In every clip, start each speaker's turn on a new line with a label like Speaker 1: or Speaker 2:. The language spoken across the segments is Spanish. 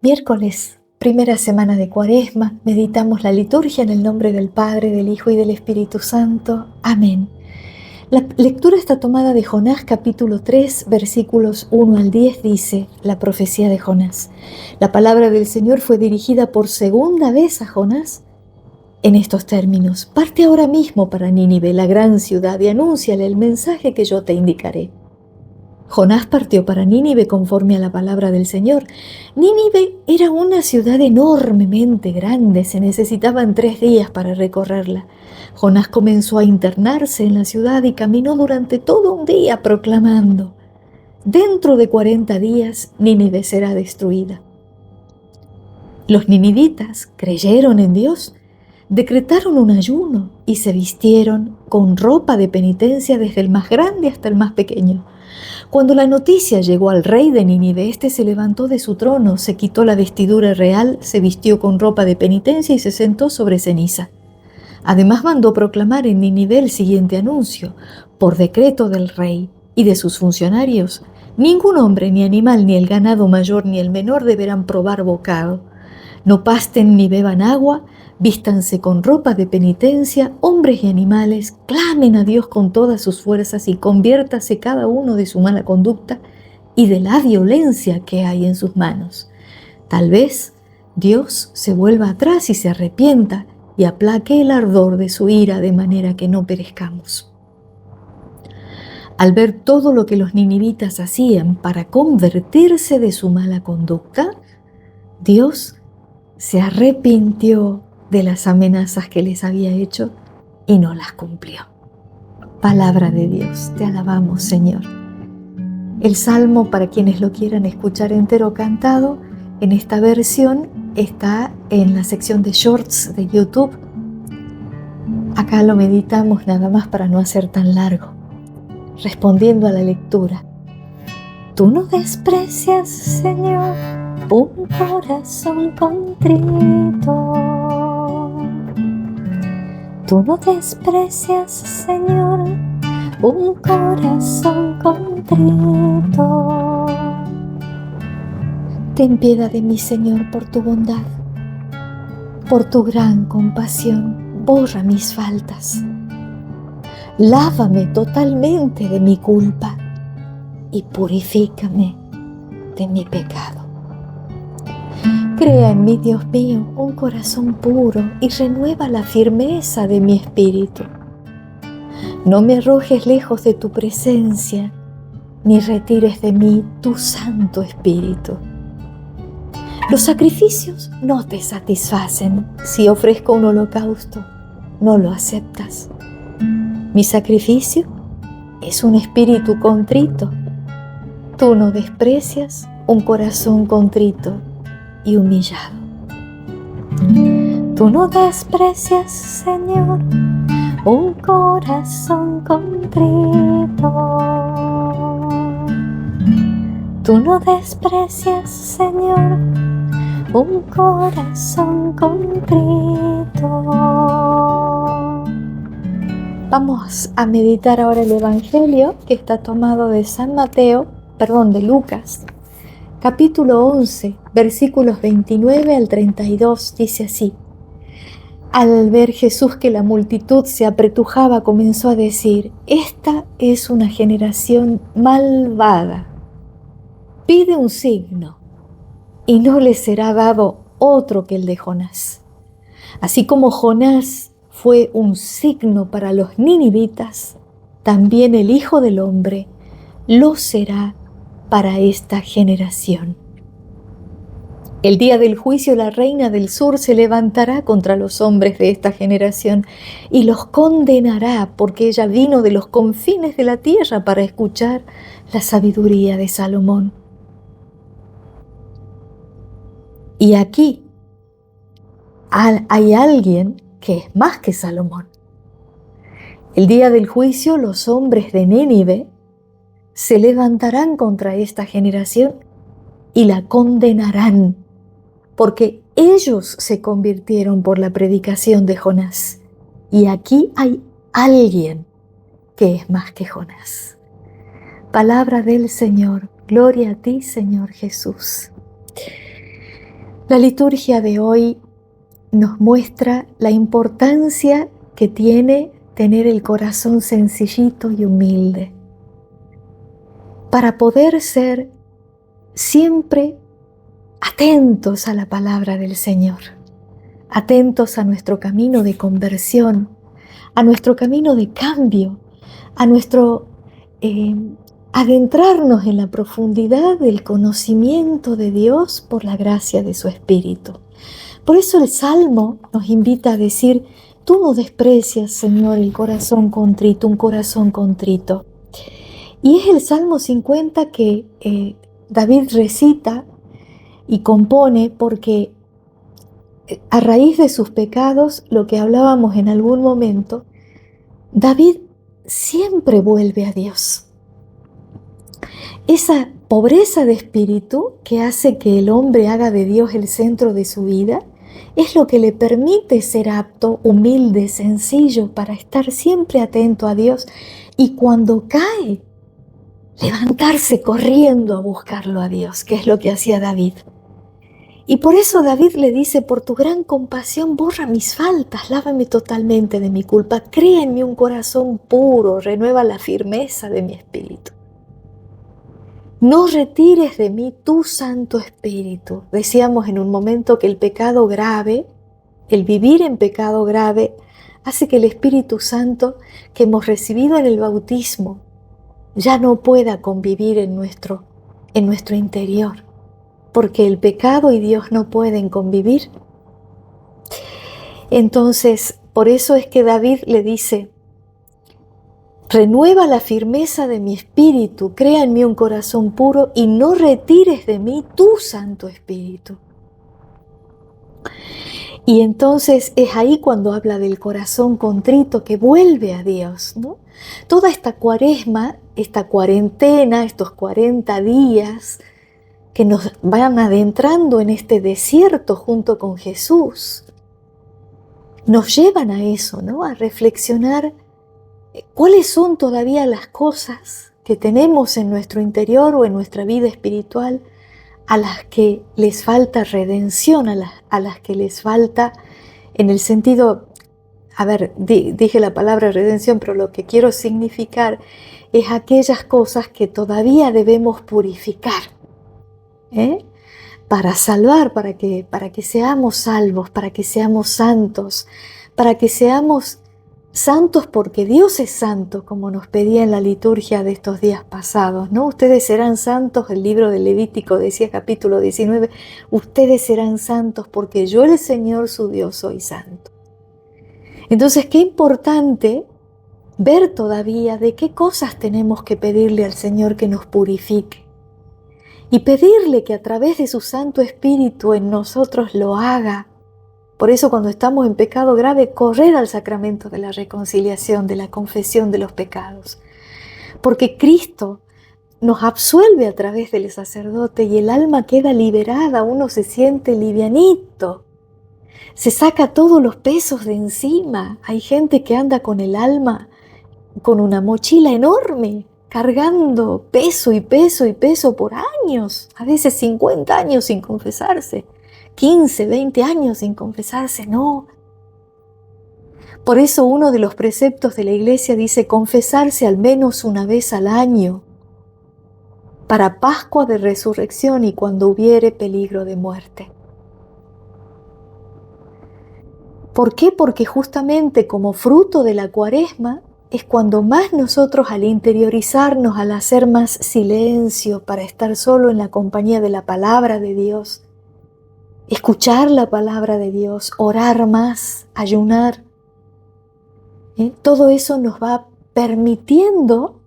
Speaker 1: Miércoles, primera semana de Cuaresma, meditamos la liturgia en el nombre del Padre, del Hijo y del Espíritu Santo. Amén. La lectura está tomada de Jonás capítulo 3, versículos 1 al 10, dice la profecía de Jonás. La palabra del Señor fue dirigida por segunda vez a Jonás en estos términos: parte ahora mismo para Nínive, la gran ciudad, y anúnciale el mensaje que yo te indicaré. Jonás partió para Nínive conforme a la palabra del Señor. Nínive era una ciudad enormemente grande, se necesitaban 3 días para recorrerla. Jonás comenzó a internarse en la ciudad y caminó durante todo un día proclamando: dentro de 40 días Nínive será destruida. Los ninivitas creyeron en Dios, decretaron un ayuno y se vistieron con ropa de penitencia desde el más grande hasta el más pequeño. Cuando la noticia llegó al rey de Nínive, éste se levantó de su trono, se quitó la vestidura real, se vistió con ropa de penitencia y se sentó sobre ceniza. Además mandó proclamar en Nínive el siguiente anuncio: por decreto del rey y de sus funcionarios, ningún hombre, ni animal, ni el ganado mayor, ni el menor deberán probar bocado. No pasten ni beban agua, vístanse con ropa de penitencia, hombres y animales, clamen a Dios con todas sus fuerzas y conviértase cada uno de su mala conducta y de la violencia que hay en sus manos. Tal vez Dios se vuelva atrás y se arrepienta y aplaque el ardor de su ira de manera que no perezcamos. Al ver todo lo que los ninivitas hacían para convertirse de su mala conducta, Dios se arrepintió de las amenazas que les había hecho y no las cumplió. Palabra de Dios, te alabamos, Señor. El salmo, para quienes lo quieran escuchar entero cantado, en esta versión está en la sección de Shorts de YouTube. Acá lo meditamos nada más para no hacer tan largo, respondiendo a la lectura. Tú no desprecias, Señor, un corazón contrito. Tú no desprecias, Señor, un corazón contrito. Ten piedad de mí, Señor, por tu bondad, por tu gran compasión, borra mis faltas. Lávame totalmente de mi culpa y purifícame de mi pecado. Crea en mí, Dios mío, un corazón puro y renueva la firmeza de mi espíritu. No me arrojes lejos de tu presencia, ni retires de mí tu Santo Espíritu. Los sacrificios no te satisfacen. Si ofrezco un holocausto, no lo aceptas. Mi sacrificio es un espíritu contrito. Tú no desprecias un corazón contrito y humillado. Tú no desprecias, Señor, un corazón contrito. Tú no desprecias, Señor, un corazón contrito. Vamos a meditar ahora el Evangelio que está tomado de de Lucas, capítulo 11, versículos 29 al 32, dice así. Al ver Jesús que la multitud se apretujaba, comenzó a decir: esta es una generación malvada. Pide un signo, y no le será dado otro que el de Jonás. Así como Jonás fue un signo para los ninivitas, también el Hijo del Hombre lo será para esta generación. El día del juicio, la reina del sur se levantará contra los hombres de esta generación y los condenará, porque ella vino de los confines de la tierra para escuchar la sabiduría de Salomón. Y aquí hay alguien que es más que Salomón. El día del juicio, los hombres de Nínive se levantarán contra esta generación y la condenarán, porque ellos se convirtieron por la predicación de Jonás. Y aquí hay alguien que es más que Jonás. Palabra del Señor. Gloria a ti, Señor Jesús. La liturgia de hoy nos muestra la importancia que tiene tener el corazón sencillito y humilde para poder ser siempre atentos a la palabra del Señor, atentos a nuestro camino de conversión, a nuestro camino de cambio, a nuestro adentrarnos en la profundidad del conocimiento de Dios por la gracia de su Espíritu. Por eso el Salmo nos invita a decir: tú no desprecias, Señor, el corazón contrito, un corazón contrito. Y es el Salmo 50 que David recita y compone porque a raíz de sus pecados, lo que hablábamos en algún momento, David siempre vuelve a Dios. Esa pobreza de espíritu que hace que el hombre haga de Dios el centro de su vida es lo que le permite ser apto, humilde, sencillo, para estar siempre atento a Dios y cuando cae, levantarse corriendo a buscarlo a Dios, que es lo que hacía David. Y por eso David le dice: por tu gran compasión borra mis faltas, lávame totalmente de mi culpa, crea en mí un corazón puro, renueva la firmeza de mi espíritu. No retires de mí tu Santo Espíritu. Decíamos en un momento que el pecado grave, el vivir en pecado grave, hace que el Espíritu Santo que hemos recibido en el bautismo ya no pueda convivir en nuestro interior, porque el pecado y Dios no pueden convivir. Entonces, por eso es que David le dice: renueva la firmeza de mi espíritu, crea en mí un corazón puro y no retires de mí tu Santo Espíritu. Y entonces es ahí cuando habla del corazón contrito que vuelve a Dios, ¿no? Toda esta cuaresma, esta cuarentena, estos 40 días que nos van adentrando en este desierto junto con Jesús, nos llevan a eso, ¿no? A reflexionar cuáles son todavía las cosas que tenemos en nuestro interior o en nuestra vida espiritual a las que les falta redención, a las que les falta en el sentido, dije la palabra redención, pero lo que quiero significar es aquellas cosas que todavía debemos purificar, para salvar, para que seamos salvos, para que seamos santos, para que seamos santos porque Dios es santo, como nos pedía en la liturgia de estos días pasados, ¿no? Ustedes serán santos, el libro de Levítico decía, capítulo 19, ustedes serán santos porque yo, el Señor su Dios, soy santo. Entonces, qué importante ver todavía de qué cosas tenemos que pedirle al Señor que nos purifique y pedirle que a través de su Santo Espíritu en nosotros lo haga. Por eso cuando estamos en pecado grave, correr al sacramento de la reconciliación, de la confesión de los pecados. Porque Cristo nos absuelve a través del sacerdote y el alma queda liberada, uno se siente livianito. Se saca todos los pesos de encima. Hay gente que anda con el alma, con una mochila enorme, cargando peso y peso y peso por años, a veces 50 años sin confesarse. 15, 20 años sin confesarse, no. Por eso uno de los preceptos de la Iglesia dice confesarse al menos una vez al año, para Pascua de Resurrección y cuando hubiere peligro de muerte. ¿Por qué? Porque justamente como fruto de la Cuaresma es cuando más nosotros al interiorizarnos, al hacer más silencio para estar solo en la compañía de la palabra de Dios, escuchar la palabra de Dios, orar más, ayunar. Todo eso nos va permitiendo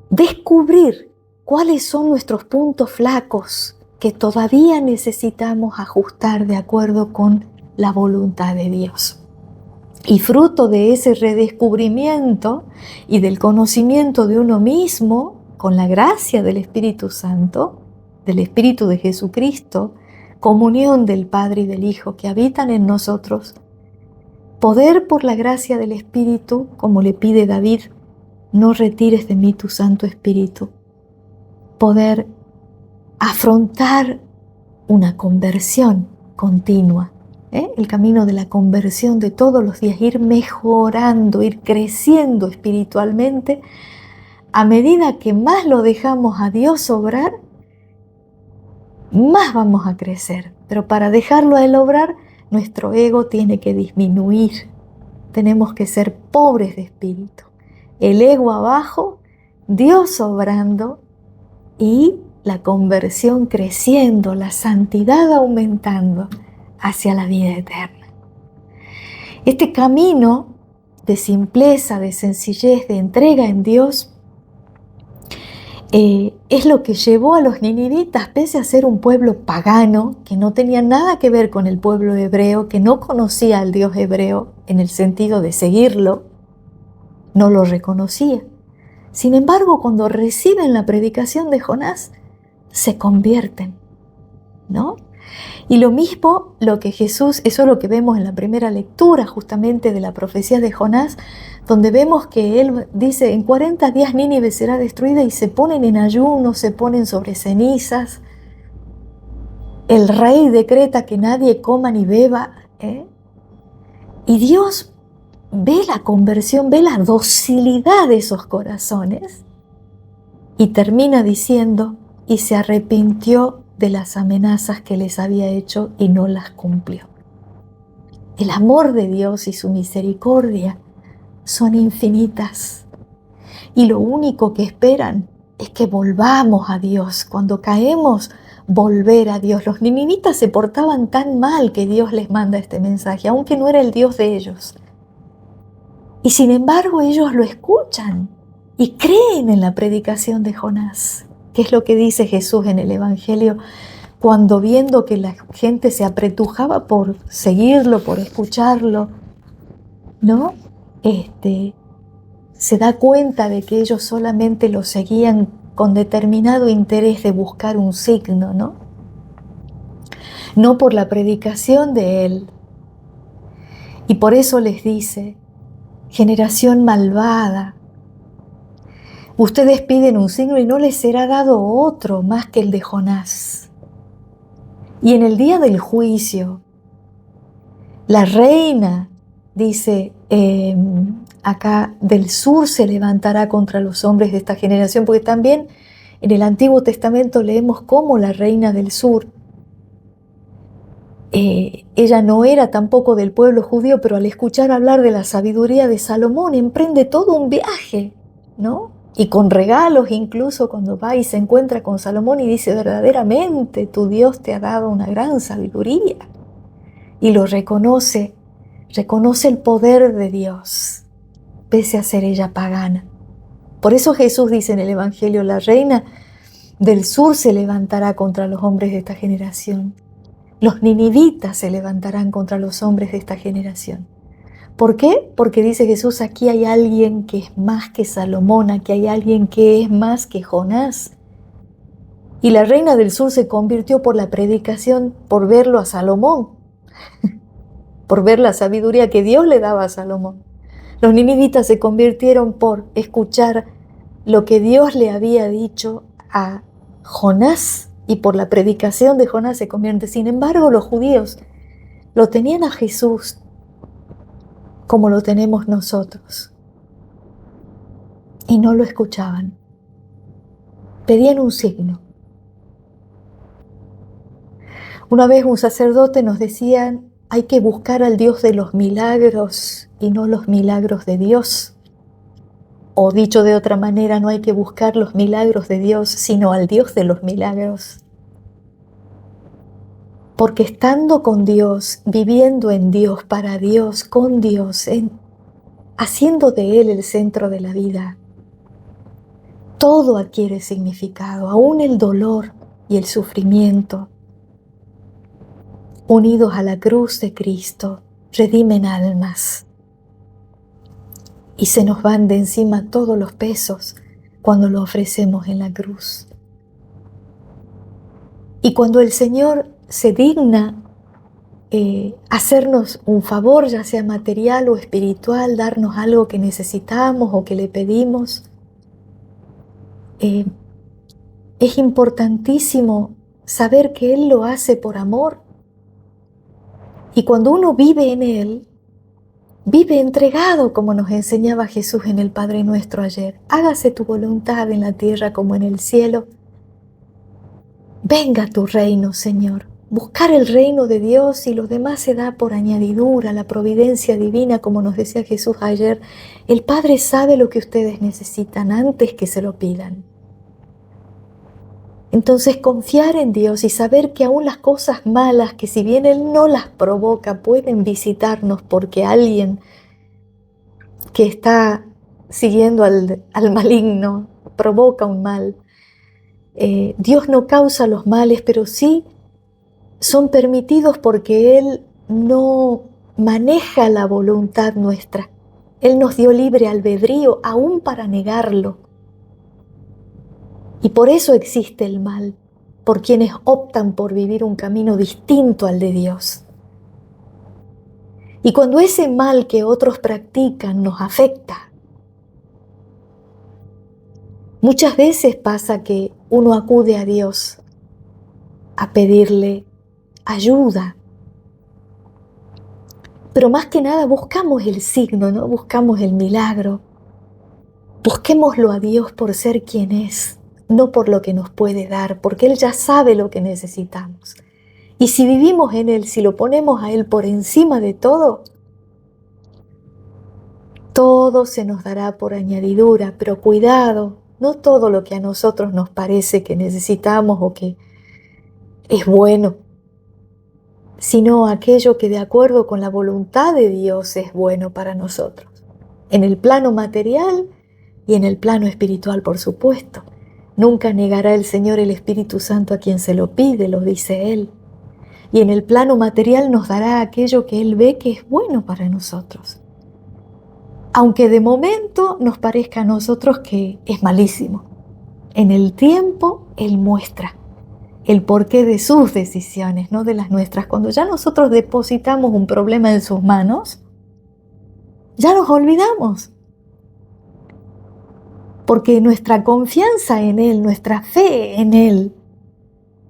Speaker 1: descubrir cuáles son nuestros puntos flacos que todavía necesitamos ajustar de acuerdo con la voluntad de Dios. Y fruto de ese redescubrimiento y del conocimiento de uno mismo, con la gracia del Espíritu Santo, del Espíritu de Jesucristo, comunión del Padre y del Hijo que habitan en nosotros, poder por la gracia del Espíritu, como le pide David, no retires de mí tu Santo Espíritu, poder afrontar una conversión continua, el camino de la conversión de todos los días, ir mejorando, ir creciendo espiritualmente. A medida que más lo dejamos a Dios obrar, más vamos a crecer. Pero para dejarlo a Él obrar, nuestro ego tiene que disminuir. Tenemos que ser pobres de espíritu. El ego abajo, Dios obrando y la conversión creciendo, la santidad aumentando hacia la vida eterna. Este camino de simpleza, de sencillez, de entrega en Dios, es lo que llevó a los ninivitas, pese a ser un pueblo pagano, que no tenía nada que ver con el pueblo hebreo, que no conocía al Dios hebreo en el sentido de seguirlo, no lo reconocía. Sin embargo, cuando reciben la predicación de Jonás, se convierten, ¿no? Y lo mismo lo que Jesús, eso es lo que vemos en la primera lectura justamente de la profecía de Jonás, donde vemos que él dice, en 40 días Nínive será destruida, y se ponen en ayuno, se ponen sobre cenizas. El rey decreta que nadie coma ni beba, y Dios ve la conversión, ve la docilidad de esos corazones, y termina diciendo, y se arrepintió de las amenazas que les había hecho y no las cumplió. El amor de Dios y su misericordia son infinitas, y lo único que esperan es que volvamos a Dios. Cuando caemos, volver a Dios. Los ninivitas se portaban tan mal que Dios les manda este mensaje, aunque no era el Dios de ellos. Y sin embargo ellos lo escuchan y creen en la predicación de Jonás. ¿Qué es lo que dice Jesús en el Evangelio? Cuando viendo que la gente se apretujaba por seguirlo, por escucharlo, ¿no? Se da cuenta de que ellos solamente lo seguían con determinado interés de buscar un signo, ¿no? No por la predicación de Él. Y por eso les dice, generación malvada, ustedes piden un signo y no les será dado otro más que el de Jonás. Y en el día del juicio, la reina, dice acá, del sur se levantará contra los hombres de esta generación, porque también en el Antiguo Testamento leemos cómo la reina del sur, ella no era tampoco del pueblo judío, pero al escuchar hablar de la sabiduría de Salomón, emprende todo un viaje, ¿no? Y con regalos incluso, cuando va y se encuentra con Salomón y dice, verdaderamente tu Dios te ha dado una gran sabiduría. Y lo reconoce el poder de Dios, pese a ser ella pagana. Por eso Jesús dice en el Evangelio, la reina del sur se levantará contra los hombres de esta generación. Los ninivitas se levantarán contra los hombres de esta generación. ¿Por qué? Porque dice Jesús, aquí hay alguien que es más que Salomón, aquí hay alguien que es más que Jonás. Y la reina del sur se convirtió por la predicación, por verlo a Salomón, por ver la sabiduría que Dios le daba a Salomón. Los ninivitas se convirtieron por escuchar lo que Dios le había dicho a Jonás, y por la predicación de Jonás se convierte. Sin embargo, los judíos lo tenían a Jesús como lo tenemos nosotros, y no lo escuchaban. Pedían un signo. Una vez un sacerdote nos decía, hay que buscar al Dios de los milagros y no los milagros de Dios. O dicho de otra manera, no hay que buscar los milagros de Dios, sino al Dios de los milagros. Porque estando con Dios, viviendo en Dios, para Dios, con Dios, haciendo de Él el centro de la vida, todo adquiere significado, aún el dolor y el sufrimiento. Unidos a la cruz de Cristo, redimen almas. Y se nos van de encima todos los pesos cuando lo ofrecemos en la cruz. Y cuando el Señor se digna hacernos un favor, ya sea material o espiritual, darnos algo que necesitamos o que le pedimos, es importantísimo saber que Él lo hace por amor. Y cuando uno vive en Él, vive entregado, como nos enseñaba Jesús en el Padre Nuestro ayer. Hágase tu voluntad en la tierra como en el cielo. Venga tu reino, Señor. Buscar el reino de Dios y lo demás se da por añadidura, la providencia divina, como nos decía Jesús ayer. El Padre sabe lo que ustedes necesitan antes que se lo pidan. Entonces confiar en Dios y saber que aún las cosas malas, que si bien Él no las provoca, pueden visitarnos porque alguien que está siguiendo al maligno provoca un mal. Dios no causa los males, pero sí son permitidos porque Él no maneja la voluntad nuestra. Él nos dio libre albedrío aún para negarlo. Y por eso existe el mal, por quienes optan por vivir un camino distinto al de Dios. Y cuando ese mal que otros practican nos afecta, muchas veces pasa que uno acude a Dios a pedirle ayuda. Pero más que nada buscamos el signo, ¿no? Buscamos el milagro. Busquémoslo a Dios por ser quien es, no por lo que nos puede dar, porque Él ya sabe lo que necesitamos. Y si vivimos en Él, si lo ponemos a Él por encima de todo, todo se nos dará por añadidura, pero cuidado, no todo lo que a nosotros nos parece que necesitamos o que es bueno, sino aquello que de acuerdo con la voluntad de Dios es bueno para nosotros. En el plano material y en el plano espiritual, por supuesto. Nunca negará el Señor el Espíritu Santo a quien se lo pide, lo dice Él. Y en el plano material nos dará aquello que Él ve que es bueno para nosotros. Aunque de momento nos parezca a nosotros que es malísimo. En el tiempo Él muestra el porqué de sus decisiones, no de las nuestras. Cuando ya nosotros depositamos un problema en sus manos, ya nos olvidamos. Porque nuestra confianza en Él, nuestra fe en Él,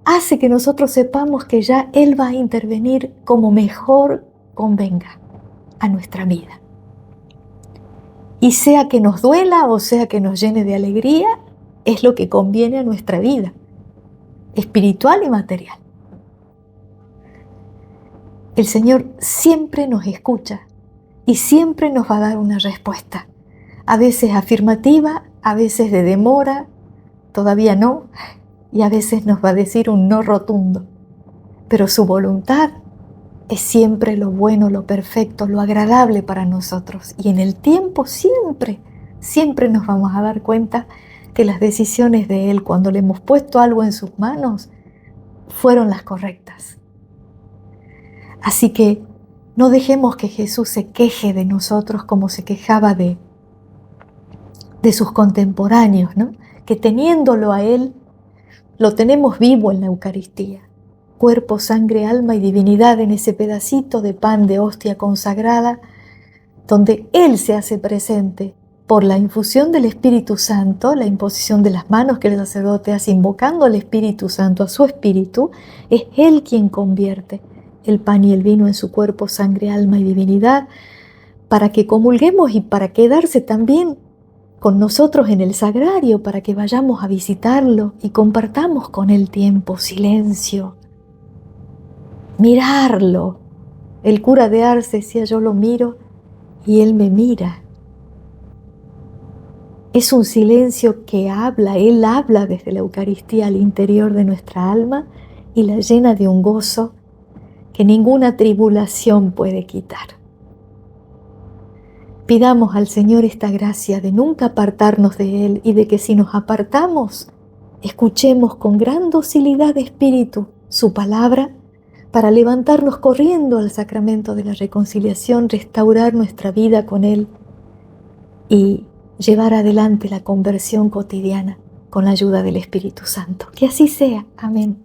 Speaker 1: hace que nosotros sepamos que ya Él va a intervenir como mejor convenga a nuestra vida. Y sea que nos duela o sea que nos llene de alegría, es lo que conviene a nuestra vida, espiritual y material. El Señor siempre nos escucha y siempre nos va a dar una respuesta, a veces afirmativa, a veces de demora, todavía no, y a veces nos va a decir un no rotundo. Pero su voluntad es siempre lo bueno, lo perfecto, lo agradable para nosotros. Y en el tiempo siempre nos vamos a dar cuenta que las decisiones de Él, cuando le hemos puesto algo en sus manos, fueron las correctas. Así que no dejemos que Jesús se queje de nosotros como se quejaba de sus contemporáneos, ¿no? Que teniéndolo a Él, lo tenemos vivo en la Eucaristía. Cuerpo, sangre, alma y divinidad en ese pedacito de pan de hostia consagrada, donde Él se hace presente por la infusión del Espíritu Santo, la imposición de las manos que el sacerdote hace invocando al Espíritu Santo, a su Espíritu. Es Él quien convierte el pan y el vino en su cuerpo, sangre, alma y divinidad, para que comulguemos y para quedarse también con nosotros en el sagrario, para que vayamos a visitarlo y compartamos con Él tiempo, silencio, mirarlo. El cura de Ars decía: yo lo miro y Él me mira. Es un silencio que habla, Él habla desde la Eucaristía al interior de nuestra alma y la llena de un gozo que ninguna tribulación puede quitar. Pidamos al Señor esta gracia de nunca apartarnos de Él y de que si nos apartamos, escuchemos con gran docilidad de espíritu su palabra para levantarnos corriendo al sacramento de la reconciliación, restaurar nuestra vida con Él y llevar adelante la conversión cotidiana con la ayuda del Espíritu Santo. Que así sea. Amén.